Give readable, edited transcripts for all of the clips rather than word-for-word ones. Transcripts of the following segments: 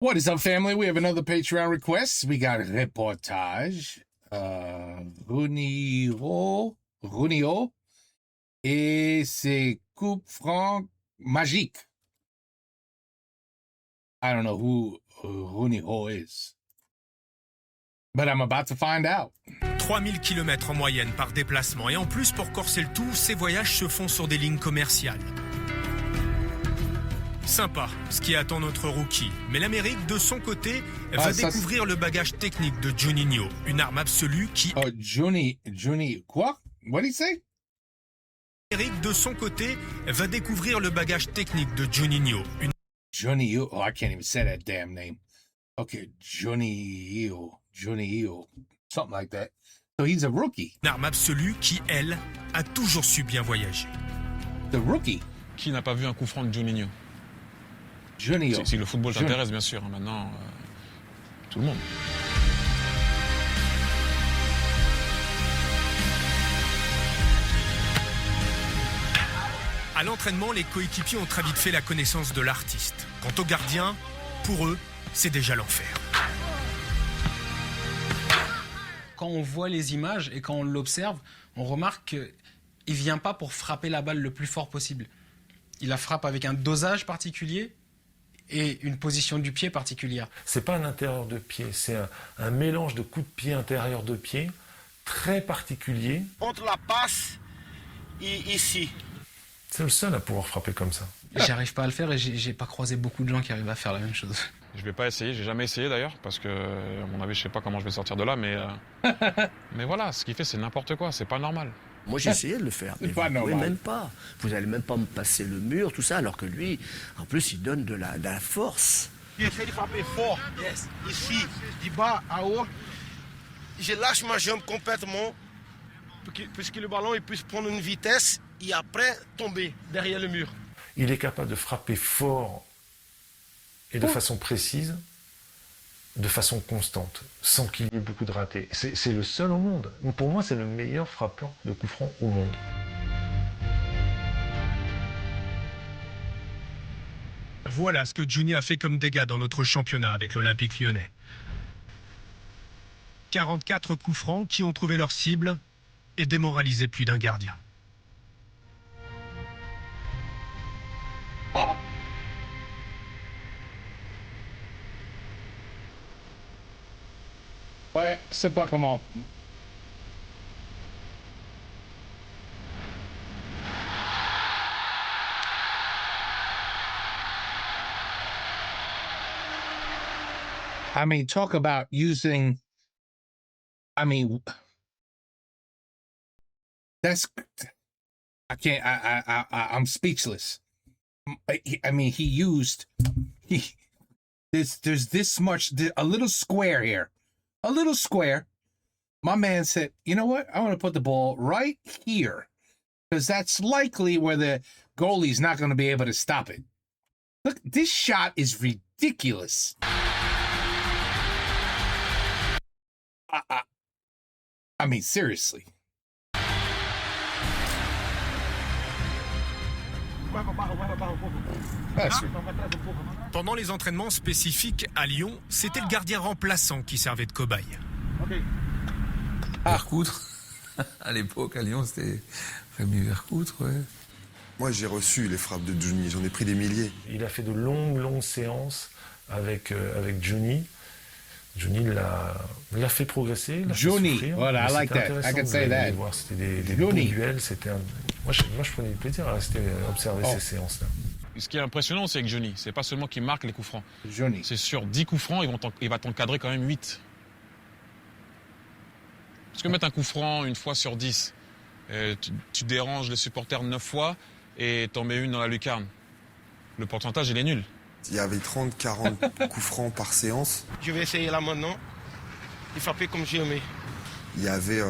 What is up, family? We have another Patreon request. We got reportage. Runio et ses coups francs magiques. I don't know who Runio is, but I'm about to find out. 3000 km en moyenne par déplacement. Et en plus, pour corser le tout, ces voyages se font sur des lignes commerciales. Sympa, ce qui attend notre rookie. Mais l'Amérique, de son côté, va découvrir le bagage technique de Juninho. Une arme absolue qui... Oh, Juni, quoi? What did he say? L'Amérique, de son côté, va découvrir le bagage technique de Juninho. Juninho. Oh, I can't even say that damn name. Okay, Juninho. Something like that. So he's a rookie. Une arme absolue qui, elle, a toujours su bien voyager. The rookie. Qui n'a pas vu un coup franc de Juninho? Juninho. Si le football t'intéresse, bien sûr. Maintenant, tout le monde. À l'entraînement, les coéquipiers ont très vite fait la connaissance de l'artiste. Quant aux gardiens, pour eux, c'est déjà l'enfer. Quand on voit les images et quand on l'observe, on remarque qu'il ne vient pas pour frapper la balle le plus fort possible. Il la frappe avec un dosage particulier et une position du pied particulière. C'est pas un intérieur de pied, c'est un mélange de coups de pied intérieur de pied très particulier. Entre la passe et ici. C'est le seul à pouvoir frapper comme ça. J'arrive pas à le faire et j'ai pas croisé beaucoup de gens qui arrivent à faire la même chose. Je vais pas essayer, j'ai jamais essayé d'ailleurs, parce que, à mon avis, je sais pas comment je vais sortir de là, mais voilà, ce qu'il fait, c'est n'importe quoi, c'est pas normal. Moi, j'ai essayé de le faire, mais vous ne pouvez même pas. Vous n'allez même pas me passer le mur, tout ça, alors que lui, en plus, il donne de la force. J'essaie de frapper fort, ici, du bas à haut. Je lâche ma jambe complètement, puisque le ballon il puisse prendre une vitesse et après tomber derrière le mur. Il est capable de frapper fort et de façon précise, de façon constante, sans qu'il y ait beaucoup de ratés. C'est le seul au monde. Pour moi, c'est le meilleur frappeur de coup franc au monde. Voilà ce que Juni a fait comme dégâts dans notre championnat avec l'Olympique lyonnais. 44 coups francs qui ont trouvé leur cible et démoralisé plus d'un gardien. Ouais, c'est pas comment. I mean, talk about using. I mean, that's. I can't. I'm speechless. I mean, he used. There's this much. A little square here. A little square. My man said, you know what? I want to put the ball right here because that's likely where the goalie's not going to be able to stop it. Look, this shot is ridiculous. I mean, seriously. Pendant les entraînements spécifiques à Lyon, c'était le gardien remplaçant qui servait de cobaye. Vercoutre. À l'époque, à Lyon, c'était Rémi Vercoutre, ouais. Moi, j'ai reçu les frappes de Juni, j'en ai pris des milliers. Il a fait de longues séances avec Juni. Juni l'a fait progresser, l'a fait souffrir. Voilà, I like that. I can say that. C'était des beaux duels. Moi, je prenais du plaisir à observer ces séances-là. Ce qui est impressionnant, c'est que Johnny, c'est pas seulement qu'il marque les coups francs. Johnny. C'est sur 10 coups francs, il va t'encadrer quand même 8. Parce que mettre un coup franc une fois sur 10, tu déranges les supporters 9 fois et t'en mets une dans la lucarne. Le pourcentage, il est nul. Il y avait 30-40 coups francs par séance. Je vais essayer là maintenant de frapper comme j'ai aimé. Il y avait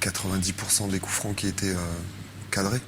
90% des coups francs qui étaient cadrés.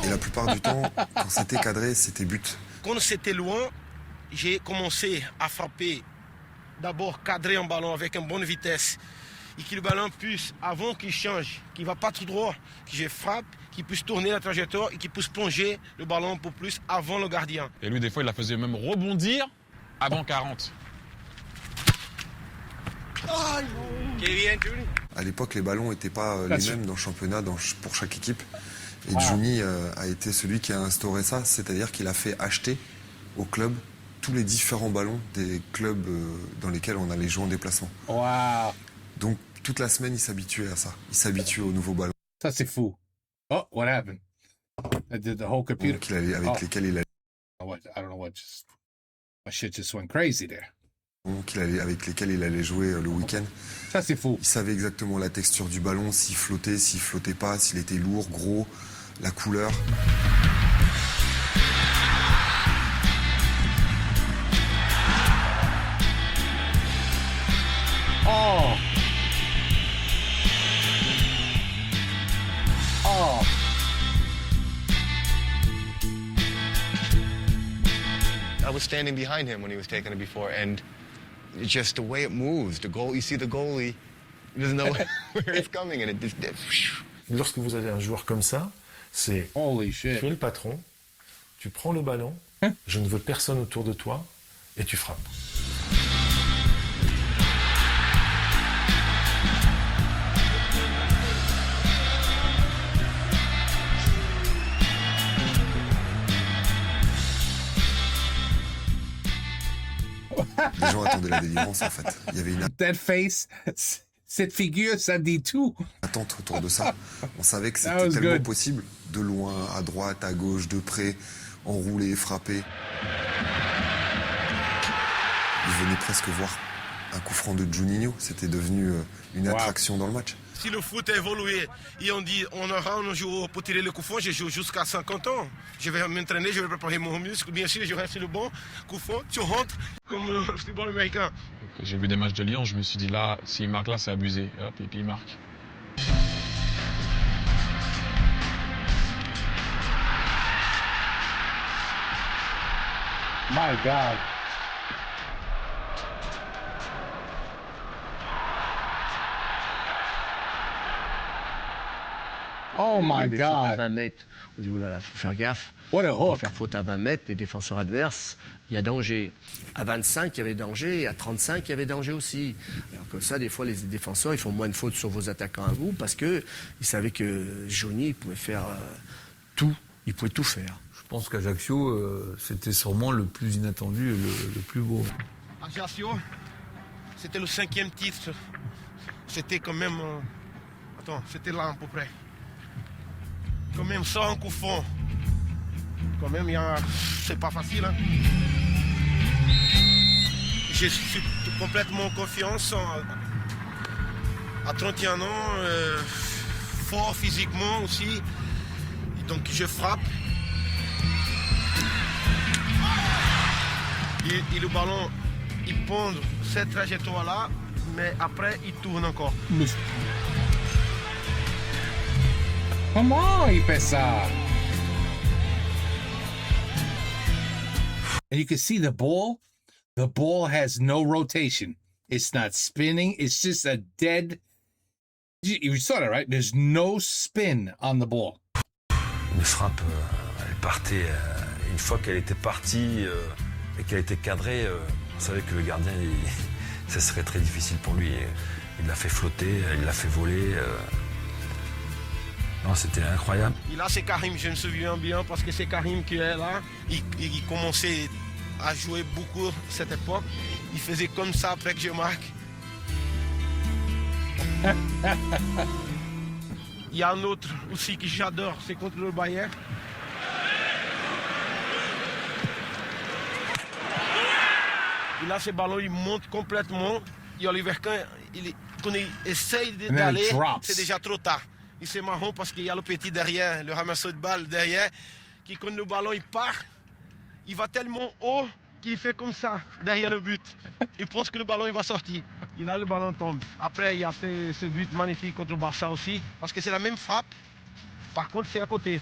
Et la plupart du temps, quand c'était cadré, c'était but. Quand c'était loin, j'ai commencé à frapper, d'abord cadrer un ballon avec une bonne vitesse. Et que le ballon puisse, avant qu'il change, qu'il ne va pas tout droit, que je frappe qui puisse tourner la trajectoire et qui puisse plonger le ballon un peu plus avant le gardien. Et lui, des fois, il la faisait même rebondir avant 40. À l'époque, les ballons n'étaient pas les mêmes dans le championnat pour chaque équipe. Et Juni a été celui qui a instauré ça, c'est-à-dire qu'il a fait acheter au club tous les différents ballons des clubs dans lesquels on allait jouer en déplacement. Wow. Donc, toute la semaine, il s'habituait à ça. Il s'habituait aux nouveaux ballons. Ça, c'est fou. Oh, what happened? I did the whole computer. Donc, avec lesquels il allait. I don't know what just... My shit just went crazy there. Avec lesquels il allait jouer le week-end. Ça, c'est fou. Il savait exactement la texture du ballon, s'il flottait pas, s'il était lourd, gros, la couleur. Oh! Oh! I was standing behind him when he was taking it before, and it's just the way it moves. The goal, you see the goalie, he doesn't know where it's coming, and it just. Lorsque vous avez un joueur comme ça, c'est Holy shit. tu es le patron, tu prends le ballon, je ne veux personne autour de toi, et tu frappes. Les gens attendaient la délivrance, en fait. Il y avait une That face, cette figure, ça dit tout. attente autour de ça. On savait que That c'était was tellement good. possible. De loin, à droite, à gauche, de près, enroulé, frappé. Il venait presque voir un coup franc de Juninho. C'était devenu une attraction dans le match. Si le foot a évolué et on dit on aura un jour pour tirer le coup franc, je joue jusqu'à 50 ans. Je vais m'entraîner, je vais préparer mon muscle. Bien sûr, je reste sur le banc. Coup franc, tu rentres comme le football américain. J'ai vu des matchs de Lyon, je me suis dit là, s'il marque là, c'est abusé. Et hop, et puis il marque. My God. Oh my Des fautes à God. 20 mètres. On dit, oulala, faut faire gaffe. What a Faut hook. faire faute à 20 mètres, les défenseurs adverses, il y a danger. À 25, il y avait danger, et à 35, il y avait danger aussi. Alors que ça, des fois, les défenseurs, ils font moins de fautes sur vos attaquants à vous, parce qu'ils savaient que Johnny pouvait faire tout. Il pouvait tout faire. Je pense qu'Ajaccio, c'était sûrement le plus inattendu et le plus beau. Ajaccio, c'était le 5e titre. C'était quand même... Attends, c'était là à peu près. Quand même sans un coup franc. Quand même, c'est pas facile. Hein. Je suis complètement en confiance. À 31 ans, fort physiquement aussi. Et donc je frappe. Et le ballon, il pond cette trajectoire-là, mais après, il tourne encore. Comment il fait ça? And you can see the ball. The ball has no rotation. It's not spinning. It's just a dead. You saw that, right? There's no spin on the ball. Une frappe, elle partait. Une fois qu'elle était partie et qu'elle était cadrée, on savait que le gardien, ça serait très difficile pour lui. Il l'a fait flotter, il l'a fait voler. Non, c'était incroyable. Et là, c'est Karim, je me souviens bien, parce que c'est Karim qui est là. Il commençait à jouer beaucoup à cette époque. Il faisait comme ça après que je marque. Il y a un autre aussi que j'adore, c'est contre le Bayern. Et là, ce ballon, il monte complètement. Et Oliver Kahn, quand il essaye d'aller, c'est déjà trop tard. Et c'est marrant parce qu'il y a le petit derrière, le ramasseur de balle derrière, qui quand le ballon il part, il va tellement haut qu'il fait comme ça, derrière le but. Il pense que le ballon il va sortir. Et là, le ballon tombe. Après, il y a ce but magnifique contre le Barça aussi, parce que c'est la même frappe. Par contre, c'est à côté.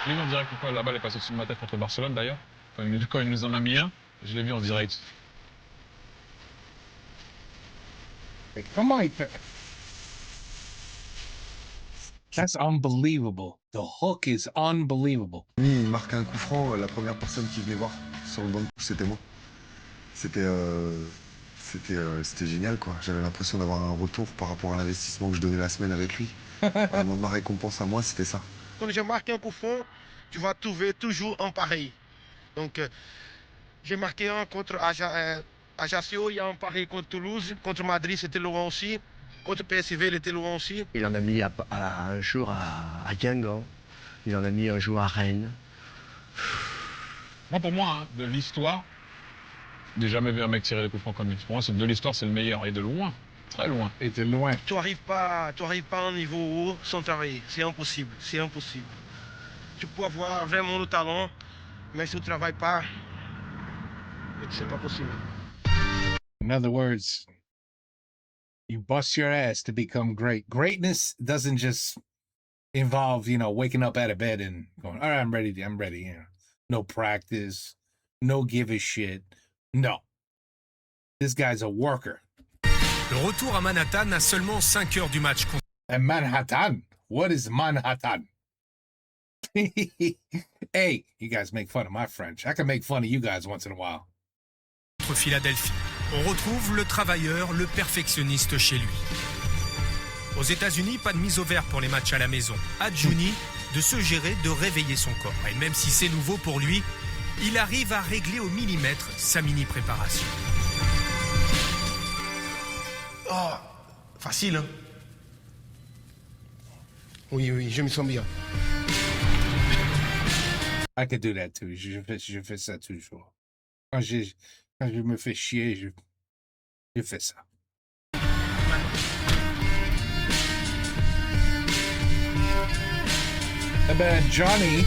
Lui, on dirait que la balle est passée au-dessus de ma tête contre Barcelone d'ailleurs. Quand il nous en a mis un, je l'ai vu en direct. Like, come on. That's unbelievable. The hook is unbelievable. Il marquait un coup franc, la première personne qui venait voir sur le banc de touche, c'était moi. C'était génial, quoi. J'avais l'impression d'avoir un retour par rapport à l'investissement que je donnais la semaine avec lui. Vraiment, ma récompense à moi, c'était ça. Quand j'ai marqué un coup franc, tu vas trouver toujours un pareil. Donc, j'ai marqué un contre Ajaccio, il y a un pareil contre Toulouse. Contre Madrid, c'était Laurent aussi. Contre PSV, il était Laurent aussi. Il en a mis un jour à Guingamp. Il en a mis un jour à Rennes. Moi, pour moi, hein, de l'histoire, j'ai jamais vu un mec tirer les coups francs comme lui. Pour moi, de l'histoire, c'est le meilleur. Et de loin, très loin. Et de loin. Tu n'arrives pas à un niveau haut sans travailler. C'est impossible. C'est impossible. Tu peux avoir vraiment le talent, mais si tu ne travailles pas, c'est pas possible. In other words, you bust your ass to become great. Greatness doesn't just involve, waking up out of bed and going, all right, I'm ready. No practice, no give a shit. No. This guy's a worker. Le retour à Manhattan à seulement 5 heures du match. And Manhattan? What is Manhattan? Hey, you guys make fun of my French. I can make fun of you guys once in a while. Contre Philadelphie, on retrouve le travailleur, le perfectionniste chez lui. Aux États-Unis, pas de mise au vert pour les matchs à la maison. À Juni de se gérer, de réveiller son corps. Et même si c'est nouveau pour lui, il arrive à régler au millimètre sa mini-préparation. Oh, facile, hein? Oui, je me sens bien. I could do that too. Je fais ça toujours. Quand je me fais chier, je fais ça. Eh ben, Johnny.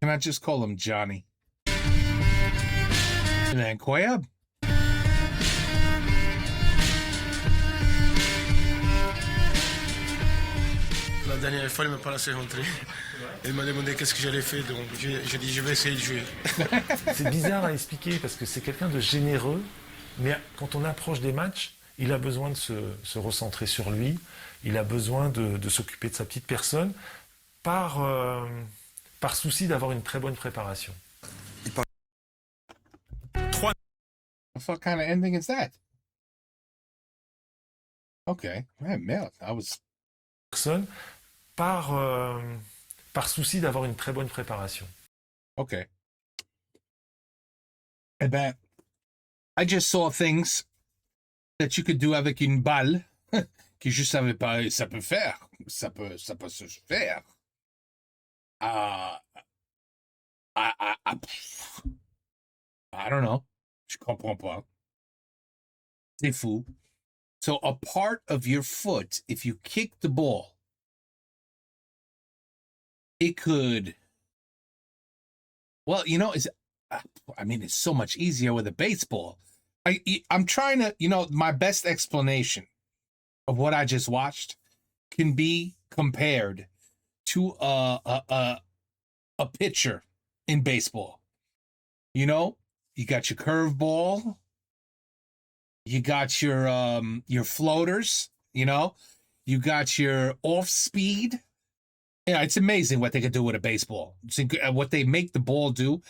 Can I just call him Johnny? Incroyable. La dernière fois, il ne m'a pas laissé rentrer. Il m'a demandé qu'est-ce que j'allais faire, donc j'ai dit je vais essayer de jouer. C'est bizarre à expliquer parce que c'est quelqu'un de généreux, mais quand on approche des matchs, il a besoin de se recentrer sur lui, il a besoin de s'occuper de sa petite personne par souci d'avoir une très bonne préparation. What kind of ending is that? Okay, man, I was... Personne par souci d'avoir une très bonne préparation. Okay. Eh ben, I just saw things that you could do avec une balle que je savais pas ça peut faire. Ça peut se faire. I don't know. Je comprends pas. C'est fou. So a part of your foot, if you kick the ball, it could, well, it's so much easier with a baseball. I'm trying to, my best explanation of what I just watched can be compared to a pitcher in baseball. You got your curveball, you got your floaters, you got your off speed. Yeah, it's amazing what they can do with a baseball. What they make the ball do,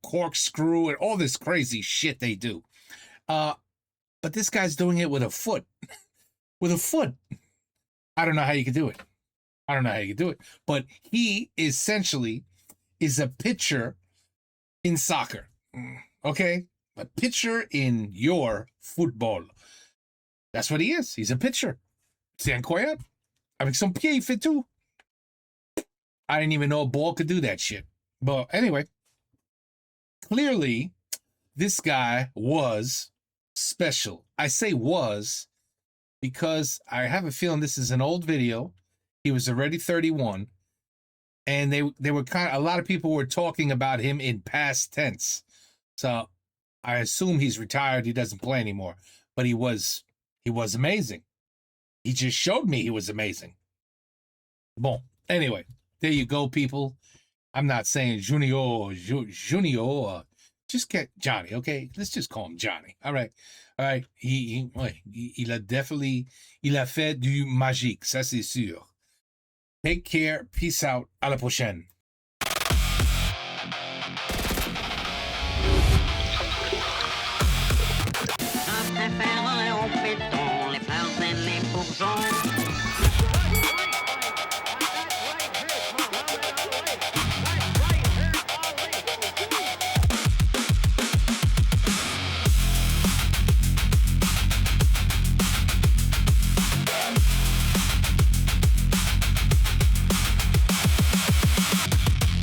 corkscrew and all this crazy shit they do. But this guy's doing it with a foot. With a foot. I don't know how you can do it. But he essentially is a pitcher in soccer. Okay? A pitcher in your football. That's what he is. He's a pitcher. C'est incroyable. Avec son pied, il fait tout. I didn't even know a ball could do that shit. But anyway, clearly, this guy was special. I say was because I have a feeling this is an old video. He was already 31. And they were a lot of people were talking about him in past tense. So I assume he's retired. He doesn't play anymore. But he was amazing. He just showed me he was amazing. Bon. Anyway, there you go, people. I'm not saying Junior Just get Johnny, okay? Let's just call him Johnny. All right. Il a fait du magique, ça c'est sûr. Take care. Peace out. À la prochaine.